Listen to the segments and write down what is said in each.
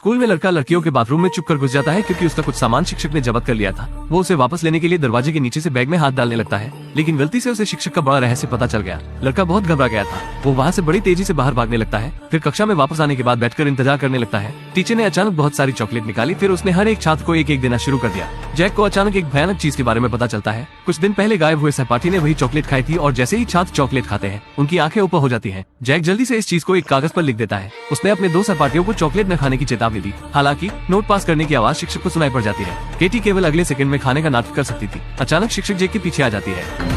School में लड़का लड़कियों के बाथरूम में चुप कर घुस जाता है क्योंकि उसका कुछ सामान शिक्षक ने जब्त कर लिया था। वो उसे वापस लेने के लिए दरवाजे के नीचे से बैग में हाथ डालने लगता है, लेकिन गलती से उसे शिक्षक का बड़ा रहस्य पता चल गया। लड़का बहुत घबरा गया था। वो वहाँ से बड़ी तेजी से बाहर भागने लगता है। फिर कक्षा में वापस आने के बाद बैठकर इंतजार करने लगता है। टीचर ने अचानक बहुत सारी चॉकलेट निकाली। फिर उसने हर एक छात्र को एक एक देना शुरू कर दिया। जैक को अचानक एक भयानक चीज के बारे में पता चलता है। कुछ दिन पहले गायब हुए सहपाठी ने वही चॉकलेट खाई थी और जैसे ही छात्र चॉकलेट खाते हैं उनकी आंखें ऊपर हो जाती हैं। जैक जल्दी से इस चीज को एक कागज पर लिख देता है। उसने अपने 2 सहपाठियों को चॉकलेट न खाने की चेतावनी दी। हालांकि नोट पास करने की आवाज शिक्षक को सुनाई पड़ जाती है। केटी केवल अगले सेकंड में खाने का नाटक कर सकती थी। अचानक शिक्षक जैक के पीछे आ जाती है।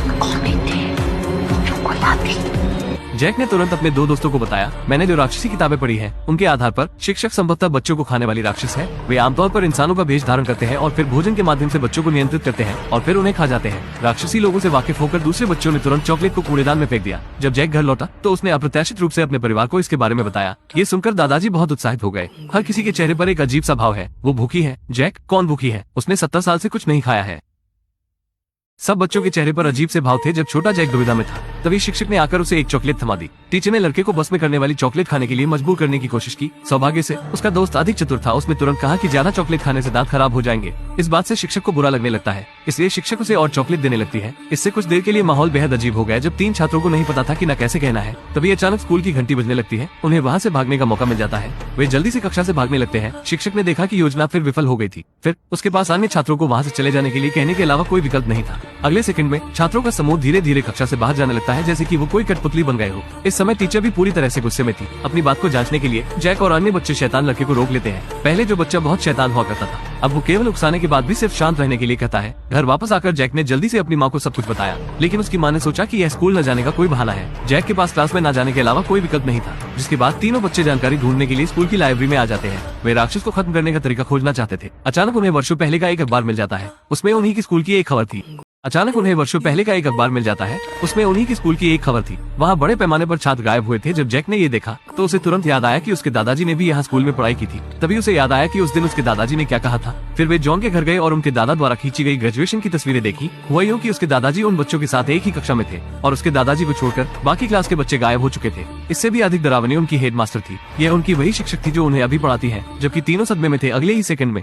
जैक ने तुरंत अपने 2 दोस्तों को बताया, मैंने जो राक्षसी किताबें पढ़ी हैं, उनके आधार पर शिक्षक संभवतः बच्चों को खाने वाली राक्षस है। वे आमतौर पर इंसानों का भेष धारण करते हैं और फिर भोजन के माध्यम से बच्चों को नियंत्रित करते हैं और फिर उन्हें खा जाते हैं। राक्षसी लोगों से वाकिफ होकर दूसरे बच्चों ने तुरंत चॉकलेट को कूड़ेदान में फेंक दिया। जब जैक घर लौटा तो उसने अप्रत्याशित रूप से अपने परिवार को इसके बारे में बताया। ये सुनकर दादाजी बहुत उत्साहित हो गए। हर किसी के चेहरे पर एक अजीब सा भाव है। वो भूखी है। जैक, कौन भूखी है? उसने 70 साल से कुछ नहीं खाया है। सब बच्चों के चेहरे पर अजीब से भाव थे। जब छोटा जैक दुविधा में था तभी शिक्षक ने आकर उसे एक चॉकलेट थमा दी। टीचर ने लड़के को बस में करने वाली चॉकलेट खाने के लिए मजबूर करने की कोशिश की। सौभाग्य से उसका दोस्त अधिक चतुर था। उसने तुरंत कहा कि ज्यादा चॉकलेट खाने से दांत खराब हो जाएंगे। इस बात से शिक्षक को बुरा लगने लगता है, इसलिए शिक्षक उसे और चॉकलेट देने लगती है। इससे कुछ देर के लिए माहौल बेहद अजीब हो गया। जब 3 छात्रों को नहीं पता था कि न कैसे कहना है, तभी अचानक स्कूल की घंटी बजने लगती है। उन्हें वहाँ से भागने का मौका मिल जाता है। वे जल्दी से कक्षा से भागने लगते हैं। शिक्षक ने देखा कि योजना फिर विफल हो गई थी। फिर उसके पास अन्य छात्रों को वहाँ से चले जाने के लिए कहने के अलावा कोई विकल्प नहीं था। अगले सेकंड में छात्रों का समूह धीरे धीरे कक्षा से बाहर जाने लगता है, जैसे कि वो कोई कठपुतली बन गए हो। इस समय टीचर भी पूरी तरह से गुस्से में थी। अपनी बात को जांचने के लिए जैक और अन्य बच्चे शैतान लड़के को रोक लेते हैं। पहले जो बच्चा बहुत शैतान हुआ करता था, अब वो केवल उकसाने के बाद भी सिर्फ शांत रहने के लिए कहता है। घर वापस आकर जैक ने जल्दी से अपनी माँ को सब कुछ बताया, लेकिन उसकी माँ ने सोचा कि यह स्कूल न जाने का कोई बहाना है। जैक के पास क्लास में न जाने के अलावा कोई विकल्प नहीं था, जिसके बाद तीनों बच्चे जानकारी ढूंढने के लिए स्कूल की लाइब्रेरी में आ जाते हैं। वे राक्षस को खत्म करने का तरीका खोजना चाहते थे। अचानक उन्हें वर्षों पहले का एक अखबार मिल जाता है। उसमें उन्हीं की स्कूल की एक खबर थी। खबर थी। वहाँ बड़े पैमाने पर छात्र गायब हुए थे। जब जैक ने ये देखा तो उसे तुरंत याद आया कि उसके दादाजी ने भी यहाँ स्कूल में पढ़ाई की थी। तभी उसे याद आया कि उस दिन उसके दादाजी ने क्या कहा था। फिर वे जॉन के घर गए और उनके दादा द्वारा खींची गई ग्रेजुएशन की तस्वीरें देखी। हुआ यूं कि उसके दादाजी उन बच्चों के साथ एक ही कक्षा में थे और उसके दादाजी को छोड़कर बाकी क्लास के बच्चे गायब हो चुके थे। इससे भी अधिक डरावनी उनकी हेडमास्टर थी। यह उनकी वही शिक्षक थी जो उन्हें अभी पढ़ाती है। जबकि तीनों सदमे में थे। अगले ही सेकंड में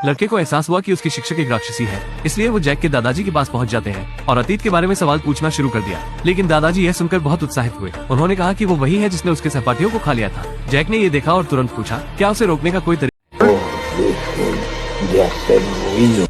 लड़के को एहसास हुआ कि उसकी शिक्षक एक राक्षसी है, इसलिए वो जैक के दादाजी के पास पहुंच जाते हैं और अतीत के बारे में सवाल पूछना शुरू कर दिया। लेकिन दादाजी यह सुनकर बहुत उत्साहित हुए। उन्होंने कहा कि वो वही है जिसने उसके सहपाठियों को खा लिया था। जैक ने ये देखा और तुरंत पूछा, क्या उसे रोकने का कोई तरीका?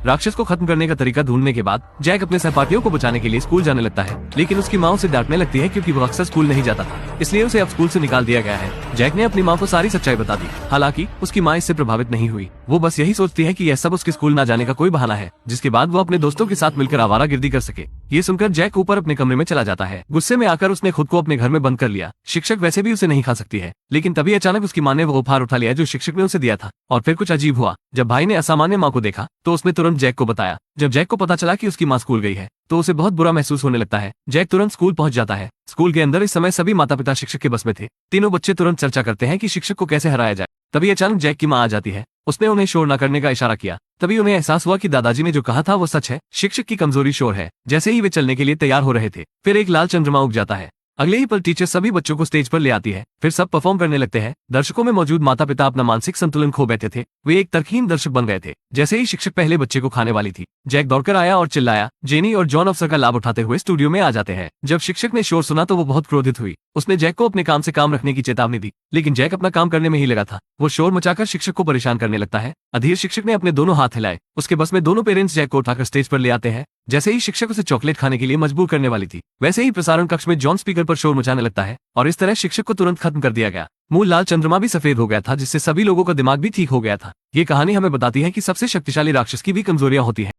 राक्षस को खत्म करने का तरीका ढूंढने के बाद जैक अपने सहपाठियों को बचाने के लिए स्कूल जाने लगता है, लेकिन उसकी माँ उसे डांटने लगती है क्योंकि वो अक्सर स्कूल नहीं जाता था, इसलिए उसे अब स्कूल से निकाल दिया गया है। जैक ने अपनी माँ को सारी सच्चाई बता दी। हालांकि उसकी माँ इससे प्रभावित नहीं हुई। वो बस यही सोचती है कि यह सब उसके स्कूल न जाने का कोई बहाना है, जिसके बाद वो अपने दोस्तों के साथ मिलकर आवारागर्दी कर सके। ये सुनकर जैक ऊपर अपने कमरे में चला जाता है। गुस्से में आकर उसने खुद को अपने घर में बंद कर लिया। शिक्षक वैसे भी उसे नहीं खा सकती है, लेकिन तभी अचानक उसकी माँ ने वो उपहार उठा लिया जो शिक्षक ने उसे दिया था। और फिर कुछ अजीब हुआ। जब भाई ने असामान्य माँ को देखा तो उसने तुरंत जैक को बताया। जब जैक को पता चला कि उसकी माँ स्कूल गई है तो उसे बहुत बुरा महसूस होने लगता है। जैक तुरंत स्कूल पहुंच जाता है। स्कूल के अंदर इस समय सभी माता पिता शिक्षक के बस में थे। तीनों बच्चे तुरंत चर्चा करते हैं कि शिक्षक को कैसे हराया जाए। तभी अचानक जैक की माँ आ जाती है। उसने उन्हें शोर न करने का इशारा किया। तभी उन्हें एहसास हुआ कि दादाजी ने जो कहा था वो सच है। शिक्षक की कमजोरी शोर है। जैसे ही वे चलने के लिए तैयार हो रहे थे, फिर एक लाल चंद्रमा उग जाता है। अगले ही पल टीचर सभी बच्चों को स्टेज पर ले आती है। फिर सब परफॉर्म करने लगते हैं। दर्शकों में मौजूद माता पिता अपना मानसिक संतुलन खो बैठे थे। वे एक तर्कहीन दर्शक बन गए थे। जैसे ही शिक्षक पहले बच्चे को खाने वाली थी, जैक दौड़कर आया और चिल्लाया। जेनी और जॉन अवसर का लाभ उठाते हुए स्टूडियो में आ जाते हैं। जब शिक्षक ने शोर सुना तो वो बहुत क्रोधित हुई। उसने जैक को अपने काम से काम रखने की चेतावनी दी, लेकिन जैक अपना काम करने में ही लगा था। वो शोर मचाकर शिक्षक को परेशान करने लगता है। अधीर शिक्षक ने अपने दोनों हाथ हिलाए। उसके बस में दोनों पेरेंट्स जैक को उठाकर स्टेज पर ले आते हैं। जैसे ही शिक्षक उसे चॉकलेट खाने के लिए मजबूर करने वाली थी, वैसे ही प्रसारण कक्ष में जॉन स्पीकर पर शोर मचाने लगता है और इस तरह शिक्षक को तुरंत खत्म कर दिया गया। मूल लाल चंद्रमा भी सफेद हो गया था, जिससे सभी लोगों का दिमाग भी ठीक हो गया था। ये कहानी हमें बताती है कि सबसे शक्तिशाली राक्षस की भी कमजोरियां होती हैं।